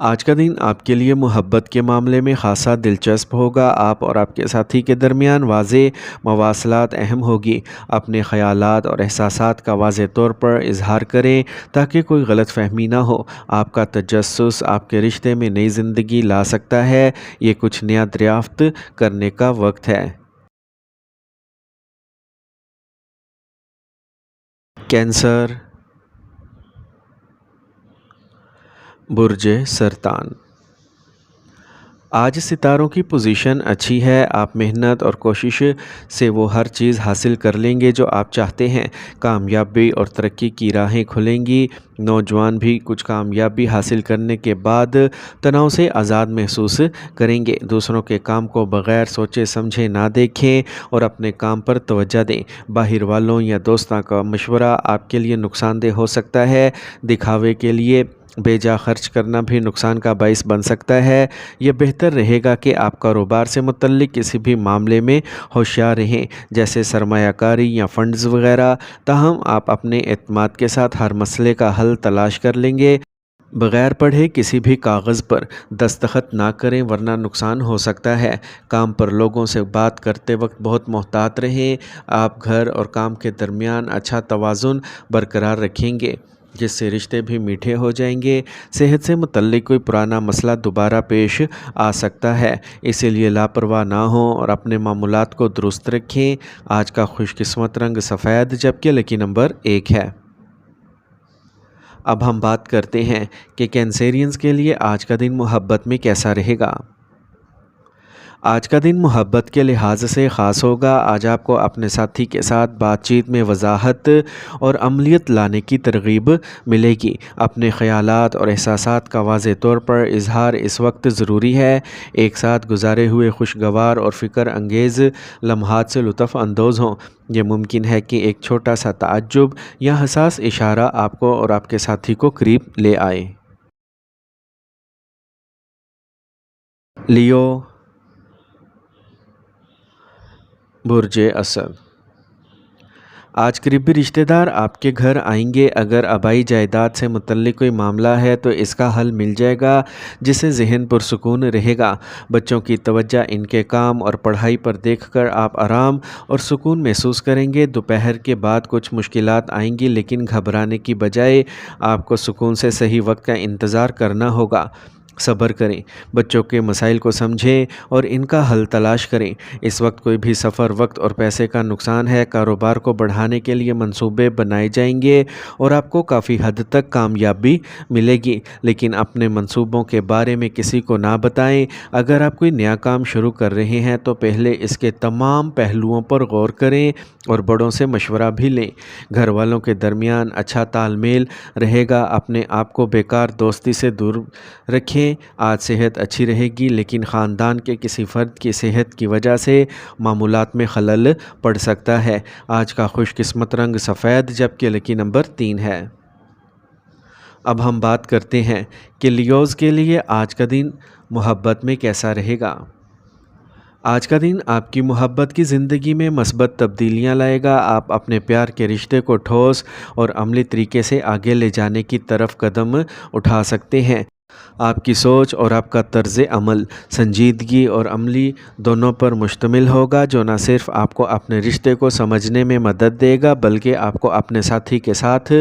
آج کا دن آپ کے لیے محبت کے معاملے میں خاصا دلچسپ ہوگا۔ آپ اور آپ کے ساتھی کے درمیان واضح مواصلات اہم ہوگی۔ اپنے خیالات اور احساسات کا واضح طور پر اظہار کریں تاکہ کوئی غلط فہمی نہ ہو۔ آپ کا تجسس آپ کے رشتے میں نئی زندگی لا سکتا ہے۔ یہ کچھ نیا دریافت کرنے کا وقت ہے۔ کینسر، برج سرطان۔ آج ستاروں کی پوزیشن اچھی ہے۔ آپ محنت اور کوشش سے وہ ہر چیز حاصل کر لیں گے جو آپ چاہتے ہیں۔ کامیابی اور ترقی کی راہیں کھلیں گی۔ نوجوان بھی کچھ کامیابی حاصل کرنے کے بعد تناؤ سے آزاد محسوس کریں گے۔ دوسروں کے کام کو بغیر سوچے سمجھے نہ دیکھیں اور اپنے کام پر توجہ دیں۔ باہر والوں یا دوستوں کا مشورہ آپ کے لیے نقصان دہ ہو سکتا ہے۔ دکھاوے کے لیے بے جا خرچ کرنا بھی نقصان کا باعث بن سکتا ہے۔ یہ بہتر رہے گا کہ آپ کاروبار سے متعلق کسی بھی معاملے میں ہوشیار رہیں، جیسے سرمایہ کاری یا فنڈز وغیرہ۔ تاہم آپ اپنے اعتماد کے ساتھ ہر مسئلے کا حل تلاش کر لیں گے۔ بغیر پڑھے کسی بھی کاغذ پر دستخط نہ کریں ورنہ نقصان ہو سکتا ہے۔ کام پر لوگوں سے بات کرتے وقت بہت محتاط رہیں۔ آپ گھر اور کام کے درمیان اچھا توازن برقرار رکھیں گے، جس سے رشتے بھی میٹھے ہو جائیں گے۔ صحت سے متعلق کوئی پرانا مسئلہ دوبارہ پیش آ سکتا ہے، اسی لیے لاپرواہ نہ ہوں اور اپنے معمولات کو درست رکھیں۔ آج کا خوش قسمت رنگ سفید جبکہ لکی نمبر 1 ہے۔ اب ہم بات کرتے ہیں کہ کینسیرینز کے لیے آج کا دن محبت میں کیسا رہے گا۔ آج کا دن محبت کے لحاظ سے خاص ہوگا۔ آج آپ کو اپنے ساتھی کے ساتھ بات چیت میں وضاحت اور عملیت لانے کی ترغیب ملے گی۔ اپنے خیالات اور احساسات کا واضح طور پر اظہار اس وقت ضروری ہے۔ ایک ساتھ گزارے ہوئے خوشگوار اور فکر انگیز لمحات سے لطف اندوز ہوں۔ یہ ممکن ہے کہ ایک چھوٹا سا تعجب یا حساس اشارہ آپ کو اور آپ کے ساتھی کو قریب لے آئے۔ لیو، برج اسد۔ آج قریبی رشتہ دار آپ کے گھر آئیں گے۔ اگر آبائی جائیداد سے متعلق کوئی معاملہ ہے تو اس کا حل مل جائے گا، جس سے ذہن پرسکون رہے گا۔ بچوں کی توجہ ان کے کام اور پڑھائی پر دیکھ کر آپ آرام اور سکون محسوس کریں گے۔ دوپہر کے بعد کچھ مشکلات آئیں گی، لیکن گھبرانے کی بجائے آپ کو سکون سے صحیح وقت کا انتظار کرنا ہوگا۔ صبر کریں، بچوں کے مسائل کو سمجھیں اور ان کا حل تلاش کریں۔ اس وقت کوئی بھی سفر وقت اور پیسے کا نقصان ہے۔ کاروبار کو بڑھانے کے لیے منصوبے بنائے جائیں گے اور آپ کو کافی حد تک کامیابی ملے گی، لیکن اپنے منصوبوں کے بارے میں کسی کو نہ بتائیں۔ اگر آپ کوئی نیا کام شروع کر رہے ہیں تو پہلے اس کے تمام پہلوؤں پر غور کریں اور بڑوں سے مشورہ بھی لیں۔ گھر والوں کے درمیان اچھا تال میل رہے گا۔ اپنے آپ کو بیکار دوستی سے دور رکھیں۔ آج صحت اچھی رہے گی، لیکن خاندان کے کسی فرد کی صحت کی وجہ سے معمولات میں خلل پڑ سکتا ہے۔ آج کا خوش قسمت رنگ سفید جبکہ لکی نمبر 3 ہے۔ اب ہم بات کرتے ہیں کہ لیوز کے لیے آج کا دن محبت میں کیسا رہے گا۔ آج کا دن آپ کی محبت کی زندگی میں مثبت تبدیلیاں لائے گا۔ آپ اپنے پیار کے رشتے کو ٹھوس اور عملی طریقے سے آگے لے جانے کی طرف قدم اٹھا سکتے ہیں۔ آپ کی سوچ اور آپ کا طرز عمل سنجیدگی اور عملی دونوں پر مشتمل ہوگا، جو نہ صرف آپ کو اپنے رشتے کو سمجھنے میں مدد دے گا بلکہ آپ کو اپنے ساتھی کے ساتھ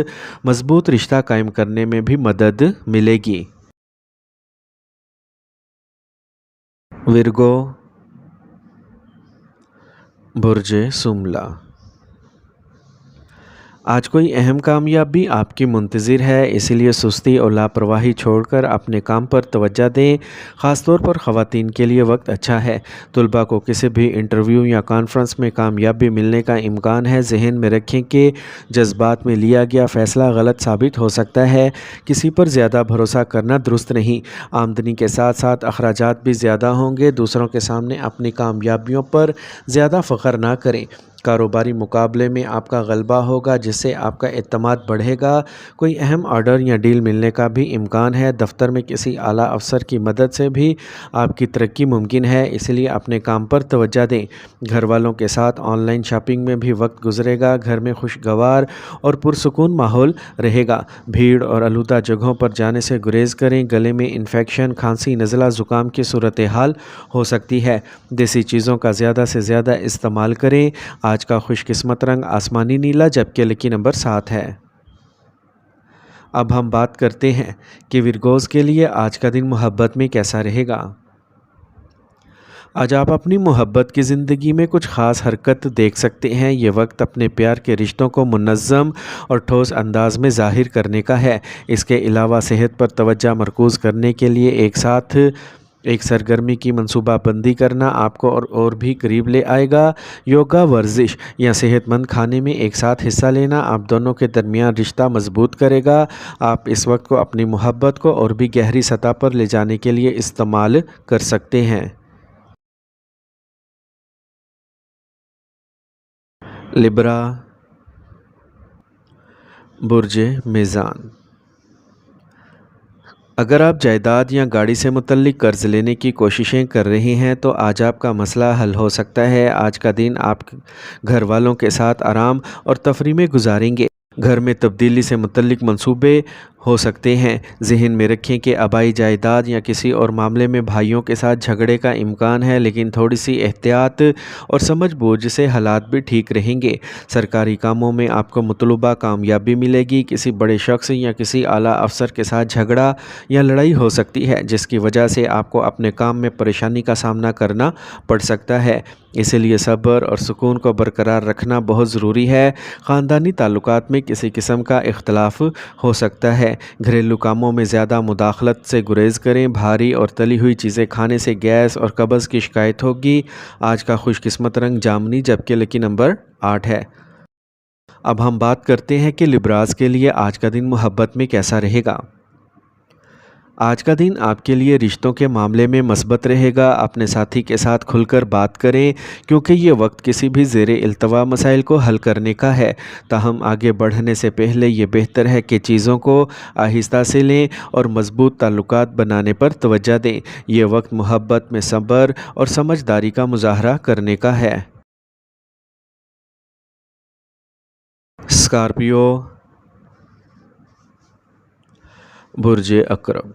مضبوط رشتہ قائم کرنے میں بھی مدد ملے گی۔ ورگو، برج سملا۔ آج کوئی اہم کامیابی آپ کی منتظر ہے، اسی لیے سستی اور لاپرواہی چھوڑ کر اپنے کام پر توجہ دیں۔ خاص طور پر خواتین کے لیے وقت اچھا ہے۔ طلباء کو کسی بھی انٹرویو یا کانفرنس میں کامیابی ملنے کا امکان ہے۔ ذہن میں رکھیں کہ جذبات میں لیا گیا فیصلہ غلط ثابت ہو سکتا ہے۔ کسی پر زیادہ بھروسہ کرنا درست نہیں۔ آمدنی کے ساتھ ساتھ اخراجات بھی زیادہ ہوں گے۔ دوسروں کے سامنے اپنی کامیابیوں پر زیادہ فخر نہ کریں۔ کاروباری مقابلے میں آپ کا غلبہ ہوگا جس سے آپ کا اعتماد بڑھے گا۔ کوئی اہم آرڈر یا ڈیل ملنے کا بھی امکان ہے۔ دفتر میں کسی اعلیٰ افسر کی مدد سے بھی آپ کی ترقی ممکن ہے، اس لیے اپنے کام پر توجہ دیں۔ گھر والوں کے ساتھ آن لائن شاپنگ میں بھی وقت گزرے گا۔ گھر میں خوشگوار اور پرسکون ماحول رہے گا۔ بھیڑ اور آلودہ جگہوں پر جانے سے گریز کریں۔ گلے میں انفیکشن، کھانسی، نزلہ، زکام کی صورتحال ہو سکتی ہے۔ دیسی چیزوں کا زیادہ سے زیادہ استعمال کریں۔ آج کا خوش قسمت رنگ آسمانی نیلا جبکہ لکی نمبر 7 ہے۔ اب ہم بات کرتے ہیں کہ ورگوز کے لیے آج کا دن محبت میں کیسا رہے گا۔ آج آپ اپنی محبت کی زندگی میں کچھ خاص حرکت دیکھ سکتے ہیں۔ یہ وقت اپنے پیار کے رشتوں کو منظم اور ٹھوس انداز میں ظاہر کرنے کا ہے۔ اس کے علاوہ صحت پر توجہ مرکوز کرنے کے لیے ایک ساتھ ایک سرگرمی کی منصوبہ بندی کرنا آپ کو اور بھی قریب لے آئے گا۔ یوگا، ورزش یا صحت مند کھانے میں ایک ساتھ حصہ لینا آپ دونوں کے درمیان رشتہ مضبوط کرے گا۔ آپ اس وقت کو اپنی محبت کو اور بھی گہری سطح پر لے جانے کے لیے استعمال کر سکتے ہیں۔ لبرا، برج میزان۔ اگر آپ جائیداد یا گاڑی سے متعلق قرض لینے کی کوششیں کر رہے ہیں تو آج آپ کا مسئلہ حل ہو سکتا ہے۔ آج کا دن آپ گھر والوں کے ساتھ آرام اور تفریح میں گزاریں گے۔ گھر میں تبدیلی سے متعلق منصوبے ہو سکتے ہیں۔ ذہن میں رکھیں کہ آبائی جائیداد یا کسی اور معاملے میں بھائیوں کے ساتھ جھگڑے کا امکان ہے، لیکن تھوڑی سی احتیاط اور سمجھ بوجھ سے حالات بھی ٹھیک رہیں گے۔ سرکاری کاموں میں آپ کو مطلوبہ کامیابی ملے گی۔ کسی بڑے شخص یا کسی اعلیٰ افسر کے ساتھ جھگڑا یا لڑائی ہو سکتی ہے، جس کی وجہ سے آپ کو اپنے کام میں پریشانی کا سامنا کرنا پڑ سکتا ہے۔ اس لیے صبر اور سکون کو برقرار رکھنا بہت ضروری ہے۔ خاندانی تعلقات میں کسی قسم کا اختلاف ہو سکتا ہے۔ گھریلو کاموں میں زیادہ مداخلت سے گریز کریں۔ بھاری اور تلی ہوئی چیزیں کھانے سے گیس اور قبض کی شکایت ہوگی۔ آج کا خوش قسمت رنگ جامنی جبکہ لکی نمبر 8 ہے۔ اب ہم بات کرتے ہیں کہ لبراز کے لیے آج کا دن محبت میں کیسا رہے گا۔ آج کا دن آپ کے لیے رشتوں کے معاملے میں مثبت رہے گا۔ اپنے ساتھی کے ساتھ کھل کر بات کریں کیونکہ یہ وقت کسی بھی زیر التوا مسائل کو حل کرنے کا ہے۔ تاہم آگے بڑھنے سے پہلے یہ بہتر ہے کہ چیزوں کو آہستہ سے لیں اور مضبوط تعلقات بنانے پر توجہ دیں۔ یہ وقت محبت میں صبر اور سمجھداری کا مظاہرہ کرنے کا ہے۔ اسکارپیو، برج عقرب۔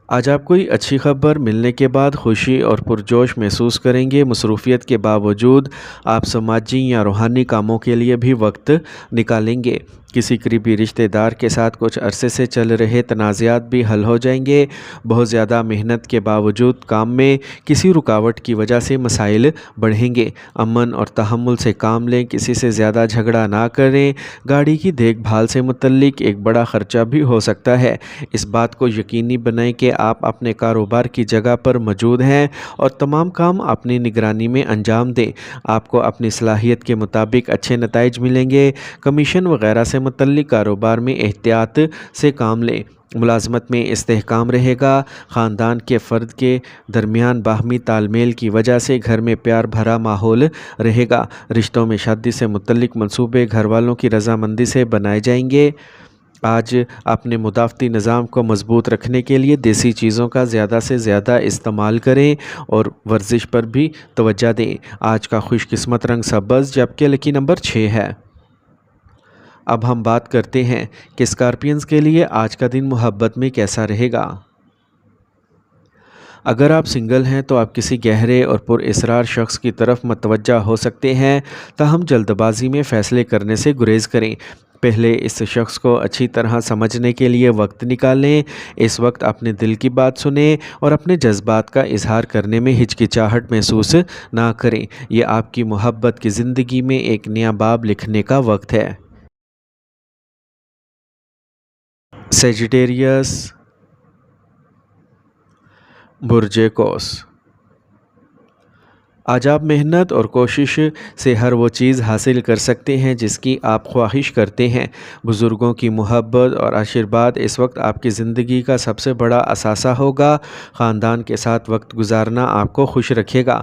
آج آپ کوئی اچھی خبر ملنے کے بعد خوشی اور پرجوش محسوس کریں گے۔ مصروفیت کے باوجود آپ سماجی یا روحانی کاموں کے لیے بھی وقت نکالیں گے۔ کسی قریبی رشتہ دار کے ساتھ کچھ عرصے سے چل رہے تنازعات بھی حل ہو جائیں گے۔ بہت زیادہ محنت کے باوجود کام میں کسی رکاوٹ کی وجہ سے مسائل بڑھیں گے۔ امن اور تحمل سے کام لیں، کسی سے زیادہ جھگڑا نہ کریں۔ گاڑی کی دیکھ بھال سے متعلق ایک بڑا خرچہ بھی ہو سکتا ہے۔ اس بات کو یقینی بنائیں کہ آپ اپنے کاروبار کی جگہ پر موجود ہیں اور تمام کام اپنی نگرانی میں انجام دیں۔ آپ کو اپنی صلاحیت کے مطابق اچھے نتائج ملیں گے۔ کمیشن وغیرہ سے متعلق کاروبار میں احتیاط سے کام لیں۔ ملازمت میں استحکام رہے گا۔ خاندان کے فرد کے درمیان باہمی تال میل کی وجہ سے گھر میں پیار بھرا ماحول رہے گا۔ رشتوں میں شادی سے متعلق منصوبے گھر والوں کی رضامندی سے بنائے جائیں گے۔ آج اپنے مدافعتی نظام کو مضبوط رکھنے کے لیے دیسی چیزوں کا زیادہ سے زیادہ استعمال کریں اور ورزش پر بھی توجہ دیں۔ آج کا خوش قسمت رنگ سبز جبکہ لکی نمبر 6 ہے۔ اب ہم بات کرتے ہیں کہ اسکارپینز کے لیے آج کا دن محبت میں کیسا رہے گا۔ اگر آپ سنگل ہیں تو آپ کسی گہرے اور پر اسرار شخص کی طرف متوجہ ہو سکتے ہیں، تاہم جلد بازی میں فیصلے کرنے سے گریز کریں۔ پہلے اس شخص کو اچھی طرح سمجھنے کے لیے وقت نکالیں۔ اس وقت اپنے دل کی بات سنیں اور اپنے جذبات کا اظہار کرنے میں ہچکچاہٹ محسوس نہ کریں۔ یہ آپ کی محبت کی زندگی میں ایک نیا باب لکھنے کا وقت ہے۔ سیجیٹیریس، برج قوس۔ آج آپ محنت اور کوشش سے ہر وہ چیز حاصل کر سکتے ہیں جس کی آپ خواہش کرتے ہیں۔ بزرگوں کی محبت اور آشیرواد اس وقت آپ کی زندگی کا سب سے بڑا اثاثہ ہوگا۔ خاندان کے ساتھ وقت گزارنا آپ کو خوش رکھے گا۔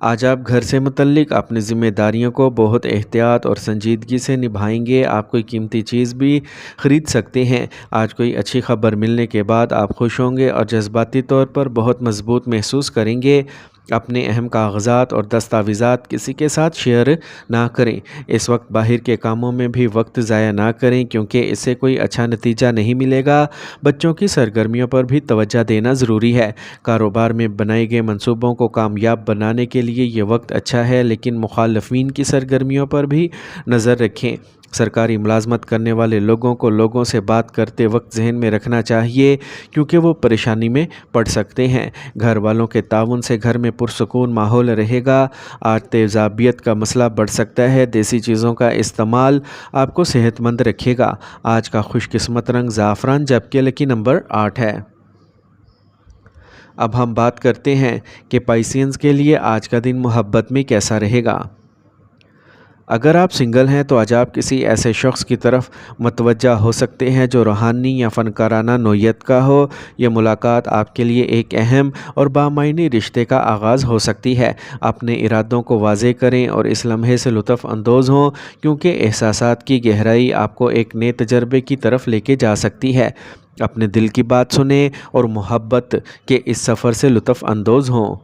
آج آپ گھر سے متعلق اپنی ذمہ داریوں کو بہت احتیاط اور سنجیدگی سے نبھائیں گے۔ آپ کوئی قیمتی چیز بھی خرید سکتے ہیں۔ آج کوئی اچھی خبر ملنے کے بعد آپ خوش ہوں گے اور جذباتی طور پر بہت مضبوط محسوس کریں گے۔ اپنے اہم کاغذات اور دستاویزات کسی کے ساتھ شیئر نہ کریں۔ اس وقت باہر کے کاموں میں بھی وقت ضائع نہ کریں کیونکہ اس سے کوئی اچھا نتیجہ نہیں ملے گا۔ بچوں کی سرگرمیوں پر بھی توجہ دینا ضروری ہے۔ کاروبار میں بنائے گئے منصوبوں کو کامیاب بنانے کے لیے یہ وقت اچھا ہے، لیکن مخالفین کی سرگرمیوں پر بھی نظر رکھیں۔ سرکاری ملازمت کرنے والے لوگوں کو لوگوں سے بات کرتے وقت ذہن میں رکھنا چاہیے کیونکہ وہ پریشانی میں پڑ سکتے ہیں۔ گھر والوں کے تعاون سے گھر میں پرسکون ماحول رہے گا۔ آج تیزابیت کا مسئلہ بڑھ سکتا ہے۔ دیسی چیزوں کا استعمال آپ کو صحت مند رکھے گا۔ آج کا خوش قسمت رنگ زعفران جبکہ لکی نمبر 8 ہے۔ اب ہم بات کرتے ہیں کہ پائسینز کے لیے آج کا دن محبت میں کیسا رہے گا۔ اگر آپ سنگل ہیں تو آج آپ کسی ایسے شخص کی طرف متوجہ ہو سکتے ہیں جو روحانی یا فنکارانہ نوعیت کا ہو۔ یہ ملاقات آپ کے لیے ایک اہم اور بامعنی رشتے کا آغاز ہو سکتی ہے۔ اپنے ارادوں کو واضح کریں اور اس لمحے سے لطف اندوز ہوں کیونکہ احساسات کی گہرائی آپ کو ایک نئے تجربے کی طرف لے کے جا سکتی ہے۔ اپنے دل کی بات سنیں اور محبت کے اس سفر سے لطف اندوز ہوں۔